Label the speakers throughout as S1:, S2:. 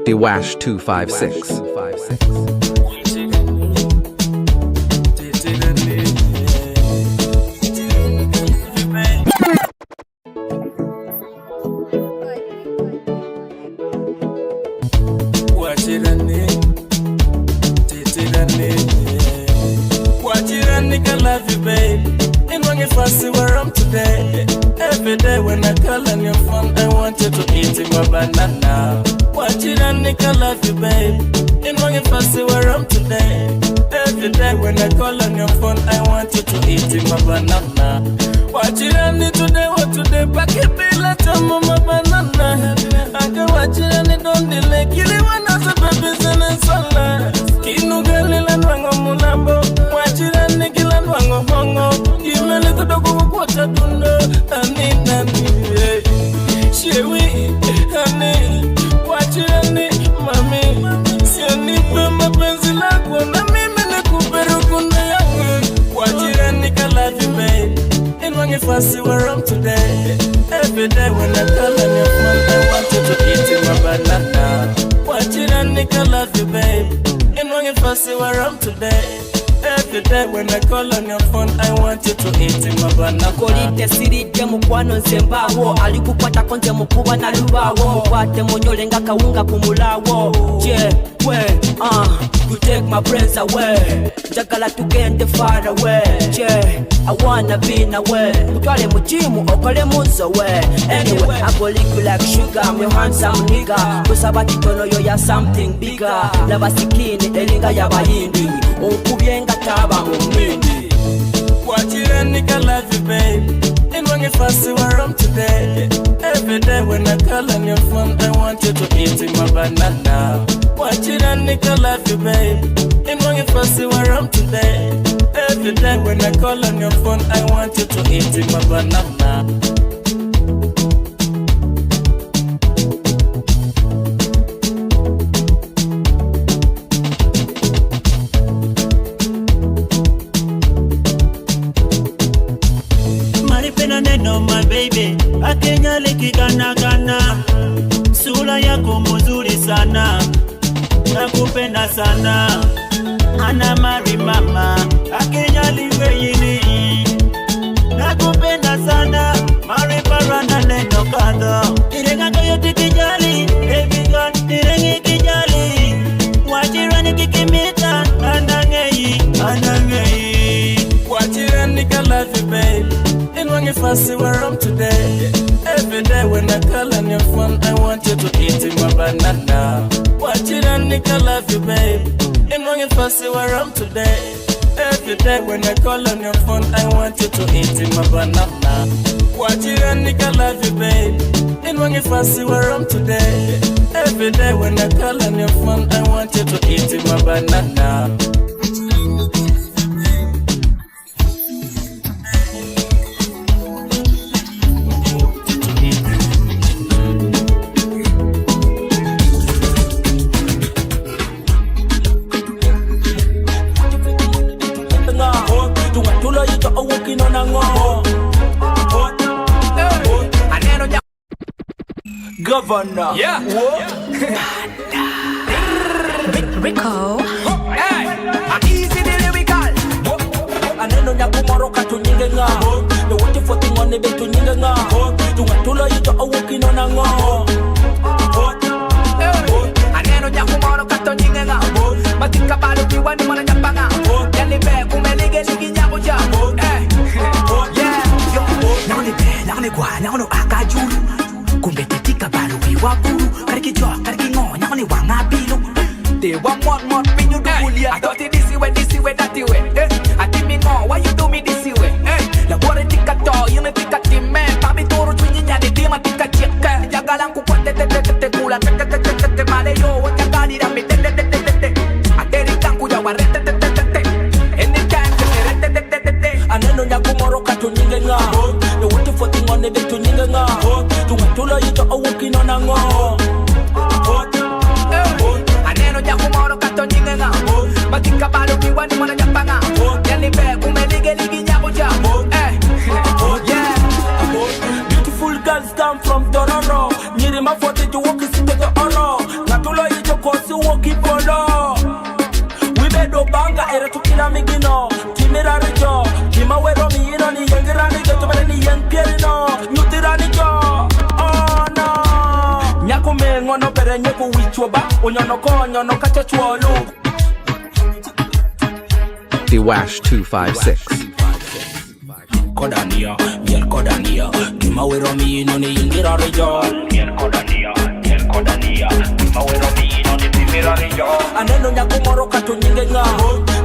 S1: Dwash256.
S2: Love you, babe. And when you first see where I'm today, every day when I call on your phone, I want you to eat my banana. Watch it and nigga love you, babe. And when you first see where I'm today, every day when I call on your phone, I want you to eat my banana. Watch it and today, what today, back it be like my banana. I can watch it and it don't delay. Kill it when I say baby's in the sunlight. Kinu girl and wang on mulambo. Watch it and nigga land wang on hongo. Give me a little dog of water, don't know. I need she we, honey. Watch it and mommy. See a nip in my pencil like one. I mean, I watch it and nigga love you, babe. And when you first see where I'm today, every day when I call on your phone, I want you to eat my banana. Watch it and nigga love you, babe. And when you first see where I'm today, every day when I call on your phone, I want you to eat my banana.
S3: Kolite siri demu kwano nzembawo. Alikupata konze mukuba na lubawo. Mukwate monyole nga kawunga kumulawo. Yeah, you take my friends away. Jagala tugende far away. Yeah, I wanna be in a way. Mutwale mujimu okole muzo way. Anyway, I go lick you like sugar. I'm your handsome nigga. Kusabati tono yo ya something bigger. Lava sikini elinga ya bayindi. Okubienga taba mumindi.
S2: Watch it and nigga love you, babe. And when you first see where I'm today, every day when I call on your phone, I want you to eat my banana. Watch it and nigga love you, babe. And when you first see where I'm today, every day when I call on your phone, I want you to eat my banana.
S4: No, my baby, Akenya liki gana gana. Sura yako mzuri sana, nakupenda sana. Ana mari mama, Akenya liwe yini. Nakupenda sana, mari parana neno kado. Irenga kayo tikijali, baby girl, irengi kijali. Wajirani kikimita, anangeyi.
S2: Wajirani ka love you, babe. And when you first see where I'm today, every day when I call on your phone, I want you to eat my banana. Watch it and nigga love you, babe. And when you first see where I'm today, every day when I call on your phone, I want you to eat my banana. Watch it and nigga love you, babe. And when you first see where I'm today, every day when I call on your phone, I want you to eat my banana.
S5: Governor,
S2: yeah.
S6: Rico.
S5: Hey, easy the lyrical. Aneno nyakumoro katunyinge nga. The what if what on the bed to nyinge nga. Tungatula you to walking on a ngo.
S7: Aneno nyakumoro katunyinge nga. Matika bado kiwani mwana nyapanga. Yani be kumelige ligi nyapo ja. Yeah,
S5: Nakone kwa nakono akajulu. Kumbetetika balu wakuru. Kariki jo, kariki ngo, nakone wangapilo.
S7: they want more pinyu do kulia. I thought it this way, that way. I think me know why you do me this way. La bore tika to, you me tika time. Papi toro chunyi nyade dima tika cheka. Jagalan ku kwa te kula te male yo wa jagali da me te. Ateri kanku ya ware te. Anytime te.
S5: Aneno nyakumoro katunyinge nga. The what you fucking on the bed to nyinge nga. Tungatula you to walking on a ngo.
S7: Kumoro kato nyinge nga Matika bado kiwani mwana nyapanga Yani be kumelige ligi nyabo ja Yeah
S5: Beautiful girls come from Tororo. Nyiri mafote to walk is to the oro. Natulo era tukila migino Timira rijo Kima wero mi ino ni yengira ni jo Tobale ni yen pieri no Nyutira ni jo Oh no Nyako me ngono pere nyeko wichwa ba Onyono ko onyono kacha chuolu
S1: The Wash 256
S5: Kodania, miel kodania Kima wero mi ino ni yengira rijo Miel kodania Kima wero mi ino ni timira rijo Aneno nyako moro kato nyinge nga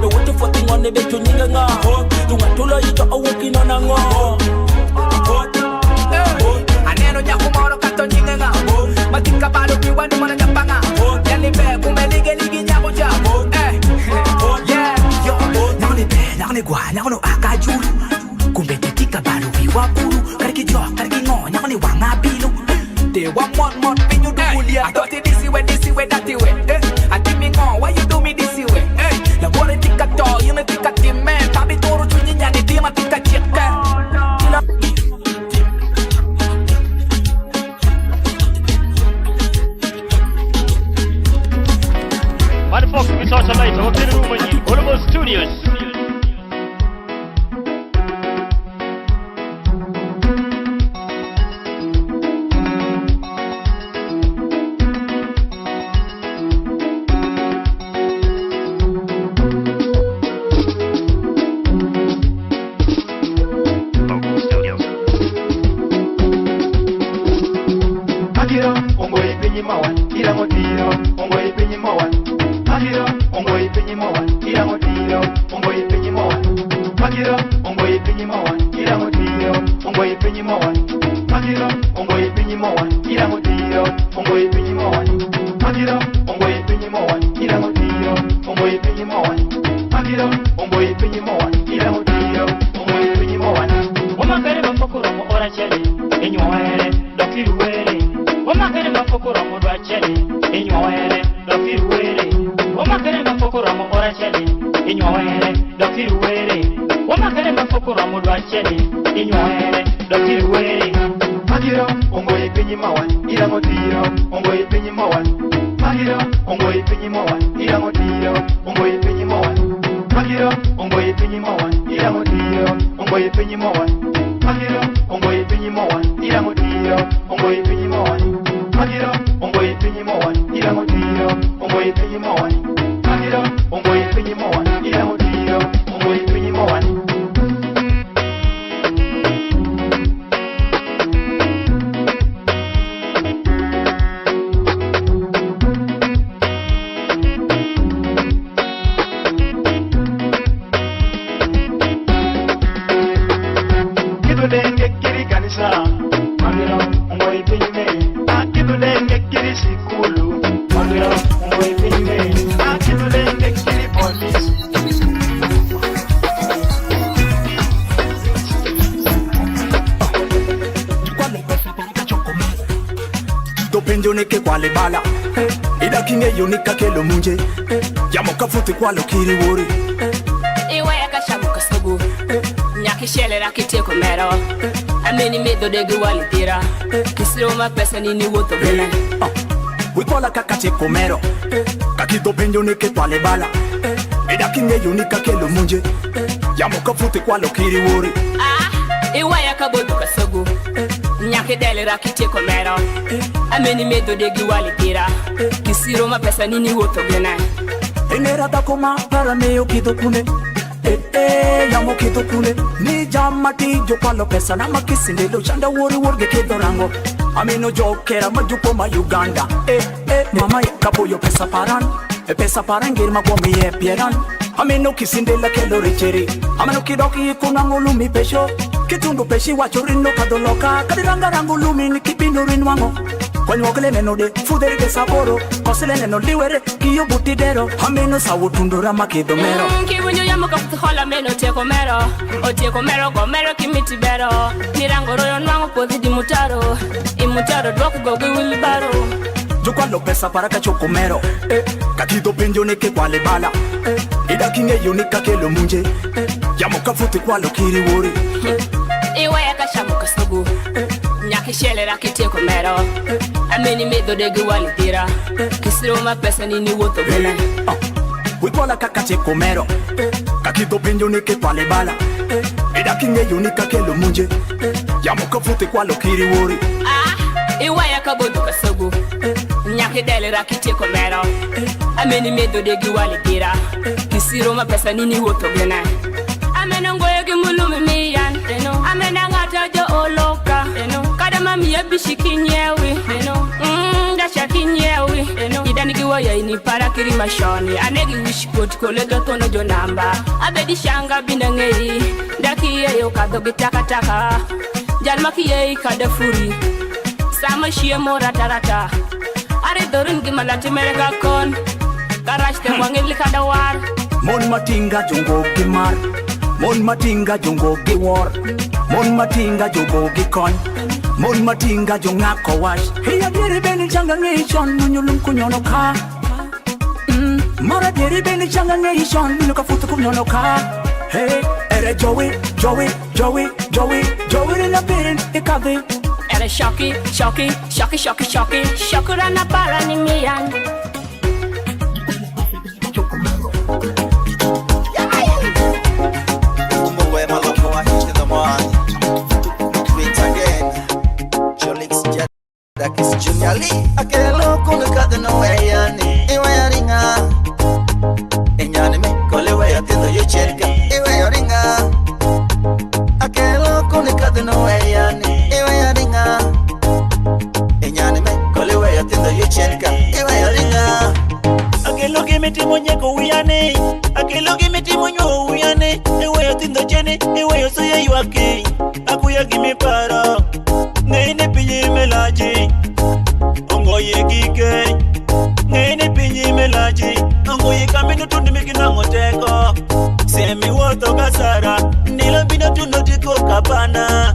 S5: The water for thing on the bed to nyinge nga Tunga tulo yito awuki no na ngo
S7: Aneno nyako moro kato nyinge nga Matika balo kiwani mwana nyapanga Yani be kumelige ligi nyako ja Yeah, yo Nakone be, nakone gwa, nakone akajulu Kumbetetika balo viwakuru Kariki jo, kariki ngo, nakone wanga bilu They want more pinyu do kulia I thought it this way, that way I think me ngo, why you do me this way La bore tika to, you know tika time Pabi toro chunyi nyani dima tika chika
S8: Motherfucker, we talk later. We'll get it over with you. All of us studios.
S4: Kwalo kiri wori
S3: Iwe kashabuka sugu Nyakishele rakite kumero Ameni medo degi walitira Kisiro mapesa nini woto vile
S4: Wikola kakate kumero Kakito penjo neke kwale bala Ida kinge yunika kelo munje Yamuka fute kwalo kiri wori
S3: Iwe kabuka sugu Nyakidele rakite kumero Ameni medo degi walitira Kisiro mapesa nini woto vile
S4: Enera da koma para meo kido kune yamo kido kune Ni jamati jo kwalo pesa na makisinde lo chanda wori worge kido rango Amino jo kera majupo ma Uganda Mama kapo yo pesa paran girma kwa miye pieran Amino kisinde la kelo richeri Amino kidoki kuna ngulumi pesho Kitundu peshi wachorino kadoloka Kadiranga rangulumi ni kipino rinwango Kwenye wakile neno de fuderi de saboro Kosile neno liwere kiyo butidero Hameno sawo tundura makido mero
S3: Kibunyo ya muka futuhola meno teko mero Oteko mero kwa mero kimiti bero Nirango royo nwango pozi di mutaro Imutaro dwako gogi wilibaro
S4: Jukwa lo pesa para kachoko mero Kakido penjo neke kwa lebala Ida kinge yunika kelo munje Yamuka futi kwa lo kiri wori
S3: Iwe ya kashamuka sugu Nyakishele rakite kumero Ameni medo degi walitira Kisiro mapesa nini woto vile
S4: Wikola kakache komero Kakito pinyo ni kipale bala Eda kinge yunika kelo munje Yamuka fute kwa lokiri wori
S3: Iwaya kabodu kasogu Nyake dele rakite komero Ameni medo degi wali gira Kisiro mapesa nini woto gena Amena ngoye gimulumi miyan Amena ngata jo oloka Kada mami ya bishiki nyewi Dasha kinyewi Idani giwaya ini para kiri mashoni Anegi wish coach kolega tono jo namba Abedi shanga binda ngei Daki yeyo kado gitaka Jalma kiye kada furi Sama shie mora tarata Are dorin gimalati mereka kon Garage te wangili kada war
S4: Mon matinga jongo gimar Mon matinga jongo giwar Mon matinga jongo gikon Mon matinga jonga kowash Hiya diri beni changa ngishon Nunyulum kunyono ka Mara diri beni changa ngishon Nuka futu kunyono ka Hey, ere Joey Rina bin ikavi
S3: Ere shoki Shokura na para ni miyan
S9: Aquelo con cada no weyani iwe ringa enyane me kole we atindo yo cherka iwe ringa Aquelo con cada no weyani iwe ringa enyane me kole we atindo yo cherka iwe ringa Aquelo que meti monyeko uyane Aquelo que meti monyo uyane iwe atindo chene iwe yo soye yuake akuya gimi para nene pinyi melaji Ongoye gike Ngene pinyi melaji Ongoye kamino tundi mikina ngoteko Semi woto kasara Nilo bino tuno tiko kapana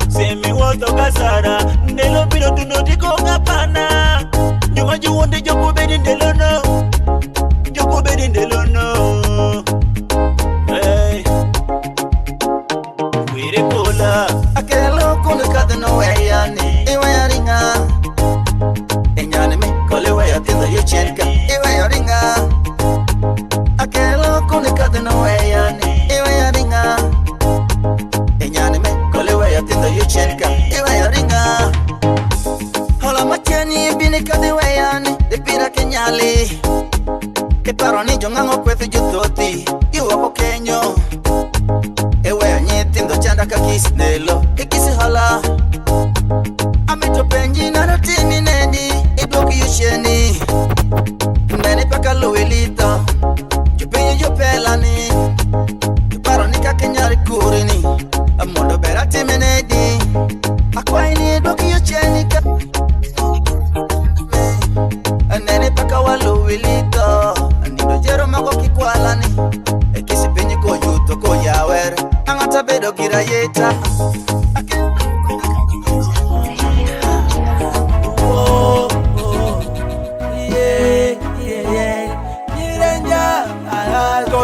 S9: Semi woto kasara Nilo bino tuno tiko kapana Nyuma juwonde joko bedi ndelono Joko bedi ndelono Hey Wire kola Akelo kone kadano weyani Iwe ringa Enyane me kole we atindo yo cherka iwe ringa Aquelo kone kadano weyani iwe ringa Enyane me kole we atindo yo cherka iwe ringa Hola machani bini kade weyani de pira kenyali E paroni jongango kwethi jutoti Iwako kenyo Ewe anyetindo chanda kakisi nelo Ikisi hala Amito penji na rotimi nedi Idoki yusheni Ndani paka luilito Jupenye jupelani Juparo nika kenyari kurini Amondo berati menedi Akwa ini idoki yusheni Ndani paka waluilito Ndido jero mako kikwalani Ekisi penye koyuto koyawere Angata bedo girayeta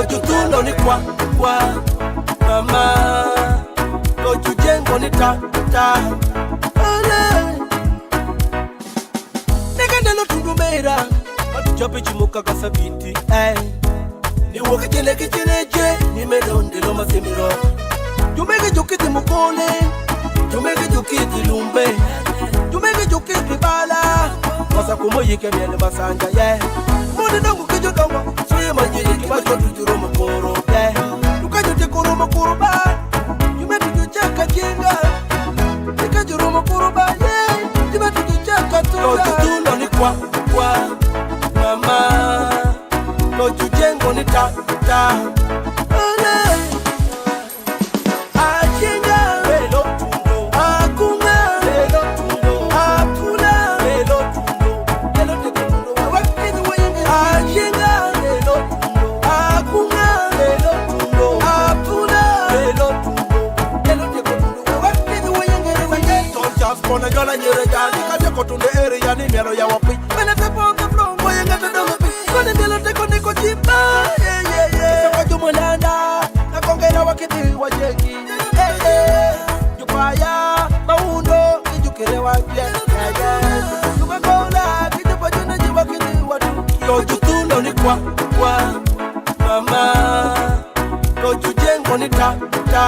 S2: Tutulo ni kwa mama Tujengo ni ta Ole Negandelo tundumera Matuchope chimuka kasabiti Ni woke chene kicheneje Ni melondelo masemiro Jumege jukiti mukole Jumege jukiti lumbe Jumege jukiti bala Masa kumoyi kemiele masanja Mone nangu kijo dongo Suye manjiri kimacho tujuro mkoro Lukajo tekoro mkoro ba Jume tujuchaka jenga Nika juro mkoro ba Jume tujuchaka tunga Tutulo ni kwa mama No jujengo ni ta Ole Ajenga Velo tundo Akunga Velo tundo Akuna Velo tundo Velo tundo Wakini wenye Ajenga Velo tundo Akunga Velo tundo Akuna Velo tundo Velo tundo Wakini wenye Tonja spona yola nyere jani Kaja kotunde ere yani mielo ya wapi Mene tepo on the floor Mwenye ngata dongo pi Kone mielo teko niko chipa Soko jumulanda Nakongera wakiti wajeki Jupaya Maundo Kijukire wapya Yukakola Kijupajuna jiwa kiti watu Yo jutulo ni kwa tujengo ni ta ta.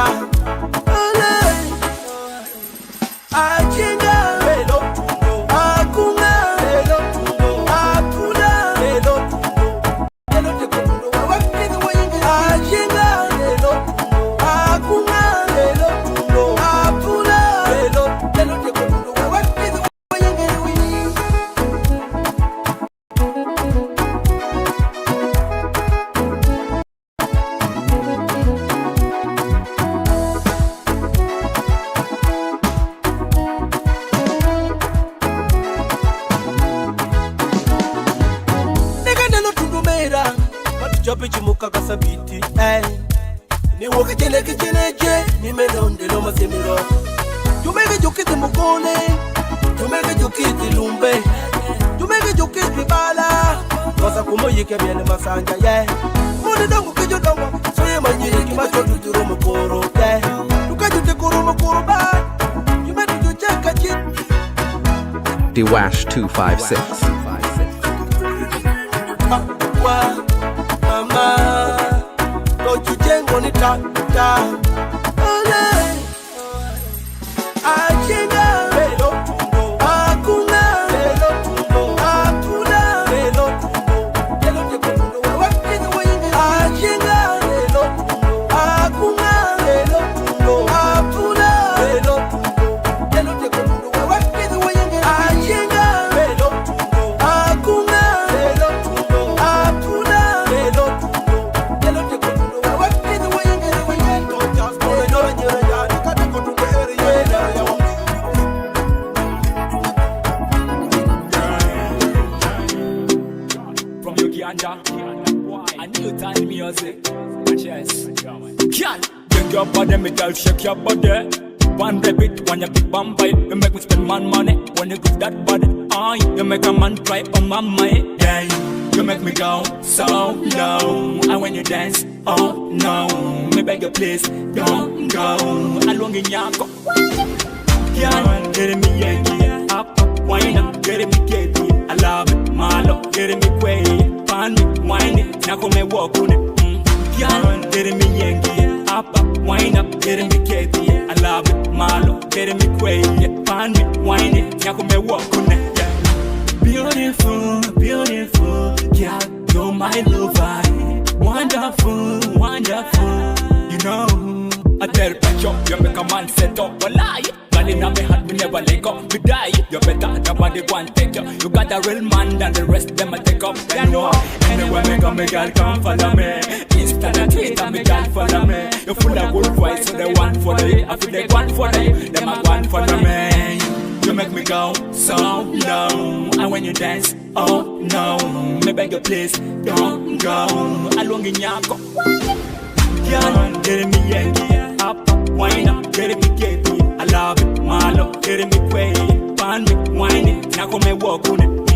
S2: Ajinga lelo tundo, akunga lelo tundo, akula lelo tundo. Lelo teko tundo wakini wayingi. Ajinga lelo tundo, akunga lelo tundo, akula lelo teko tundo wakini wayingi. Jobi chimuka kasabiti, ni woke jene kijeneje, ni melonde no masemiro. Jumege jukiti mukone, jumege jukiti lumbe, jumege jukiti bala. Kosa kumo yike miene masanja, yeah. Mune dongo kijo dongo, soye manyiri kimacho duturo mukoro, yeah. Luka jute kuru mukoro ba, jume dutu jaka jit.
S1: Dwash 256.
S2: Tujengo ni ta ta. Ajinga lelo tundo, akunga lelo tundo, akula lelo tundo. Lelo teko tundo wakini wayingi. Ajinga lelo tundo, akunga lelo tundo, akula lelo tundo. Lelo teko tundo wakini wayingi. Ajinga lelo tundo, akunga lelo tundo, akula lelo tundo. Lelo teko tundo wakini wayingi. Don't just go to your yard, you gotta go to the area.
S5: From Uganda, I knew time music. Yes, can bring your body, me girl, shake your body. One rabbit, one a big vampire. You make me spend man money when you give that body. You make a man cry on my mind. Yeah, you make me go so low. And when you dance, oh no, me beg you please, don't go. Along in Yako, yeah, get me Yankee, up, wine up, get me Katie. I love it, Malo, get me Quay, pan me, wine it, now come and walk on it. Yeah, get me Yankee, up, wine up, get me Katie. I love it, Malo, get me Quay, pan me, wine it, now come and walk on it. Beautiful, beautiful, yeah, you're my lover. Wonderful, wonderful, you know. I tell you, you make a man set up a lie. Girl in my heart, we never let go, we die. You better than what they want take you. You got a real man than the rest them I take up. You know, anywhere me go, me girl come follow me. Insta and Twitter, me girl follow me. You full of good vibes, so they want for you. I feel they want for you, them I want for me. You make me go so low. And when you dance, oh no, me beg you please, don't go. Along in Yako, yeah, get me Yankee, up, wine up, get me Katie. I love it, Malo, get me Quay, pan me, wine it, now come and walk on it.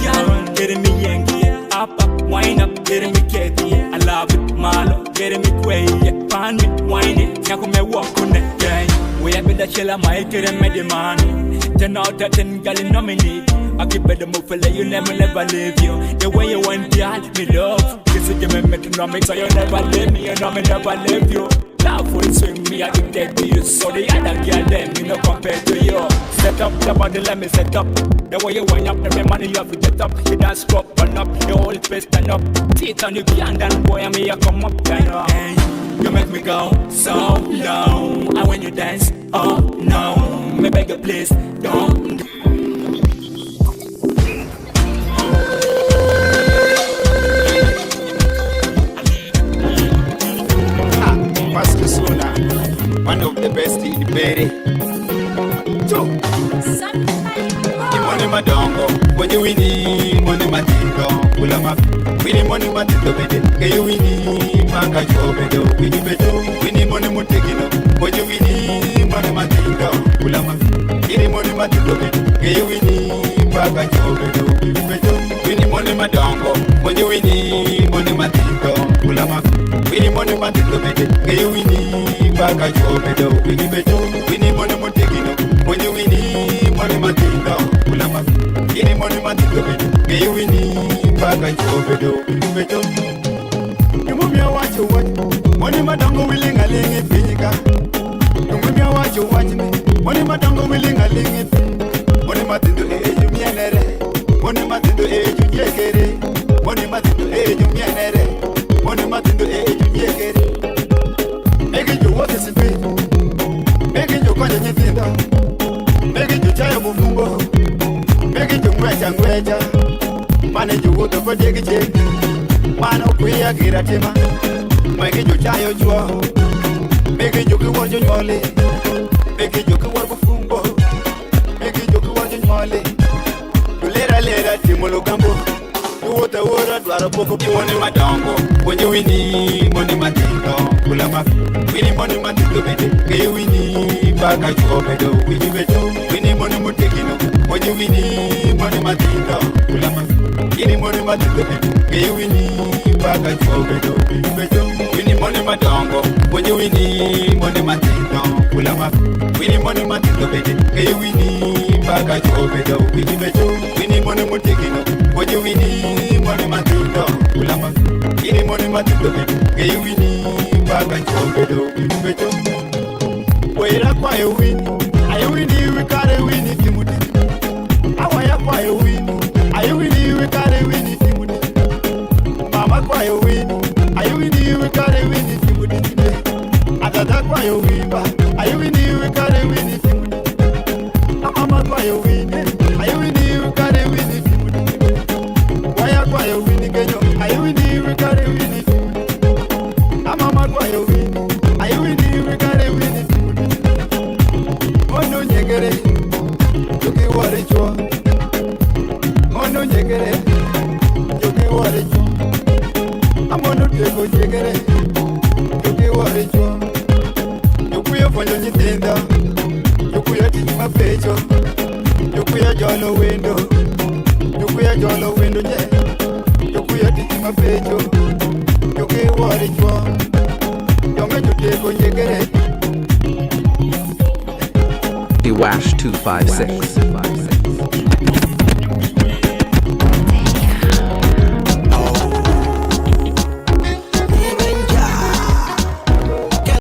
S5: Yeah, get me Yankee, up, wine up, get me Katie. I love it, Malo, get me Quay, pan me, wine it, now come and walk on it. Yeah, we have been the chill of my kid and the money. 10 out of 10, girl, in nominate. I keep better move for you, never leave you. The way you want, girl, me love. You see, give me metronomics, so you never leave me, you know me never leave you. Love will swing me, addicted to you. So the other girl, them, me no compare to you. Set up the body, let me set up. The way you wind up, every money you have to get up. You dance, drop, run up, your whole face stand up. Teeth on you can't, and boy, I mean, you come up, you know. Hey, you make me go so low. And when you dance, oh no, me beg you please, don't.
S10: One of the best in the berry. Two. Money madongo, when you winnie, money madingo, ulama. Winnie money madingo, get you winnie, maka jobedo, winnie bedo, winnie money mutekino, when you winnie, money madingo, ulama. Winnie money madingo, get you winnie, maka jobedo, winnie bedo, winnie money madongo, when you winnie, money madingo, ulama. Winnie money madingo, get you winnie, maka jobedo, winnie bedo, winnie money mutekino, when you winnie, money madingo, ulama. Winnie money madingo, get you winnie, maka jobedo, winnie bedo. You move your watch. wacho wach Moni madongo willing a ling it pinyika Ngumia wacho wach me Moni madongo willing a ling it Moni matindo eju mienere Moni matindo eju jekere Moni matindo eju mienere Moni matindo eju jekere Egi jo wote sipi Egi jo kwanja nyithindo Egi jo chayo bufumbo Egi jo ngwecha Mane jo wote kwa jegi jegi Mano kuya gira tima Mege jo chayo juo Mege jo kiwar jo nyole Mege jo kiwar bufumbo Mege jo kiwar jo nyole Lera timolo gambo Uwota wora dwara poko Moni madongo Wenye wini Moni matindo Kula mafi Wini moni matindo bede Keye wini Baka chuo bedo Wini bedo Wini moni mutekino Wenye wini Moni matindo Kula mafi Wini moni matindo bede Keye wini Baka chuo bedo Wini bedo Wini moni madongo Wenye wini Moni matindo Kula mafi Wini moni matindo bede Keye wini Baka chuo bedo Wini bedo Wini moni mutekino Wenye wini Moni matindo Kula mafi Wini moni matindo bede Keye wini Baka chuo bedo Wini bedo Wera kwa yo wini Ayo wini wikare wini timuti Awaya kwa yo wini Ayo wini wikare wini timuti Mama kwa yo wini Ayo wini wikare wini timuti Adada kwa yo wimba Ayo wini wikare wini timuti Mama kwa yo wini Ayo wini wikare wini timuti Waya kwa yo wini kenyo Ayo wini wikare wini timuti Mama kwa yo wini Ayo wini wikare wini timuti Ono nyegere Yuki wari chua Ono nyegere Yuki wari chua Amono teko nyegere Yuki wari chua Yukuya fonyo nyitenda Yukuya tiji mapecho Yukuya jolo window Yukuya jolo window nye Yukuya tiji mapecho Yuki wari chua Yonga teko nyegere
S1: Wash 256.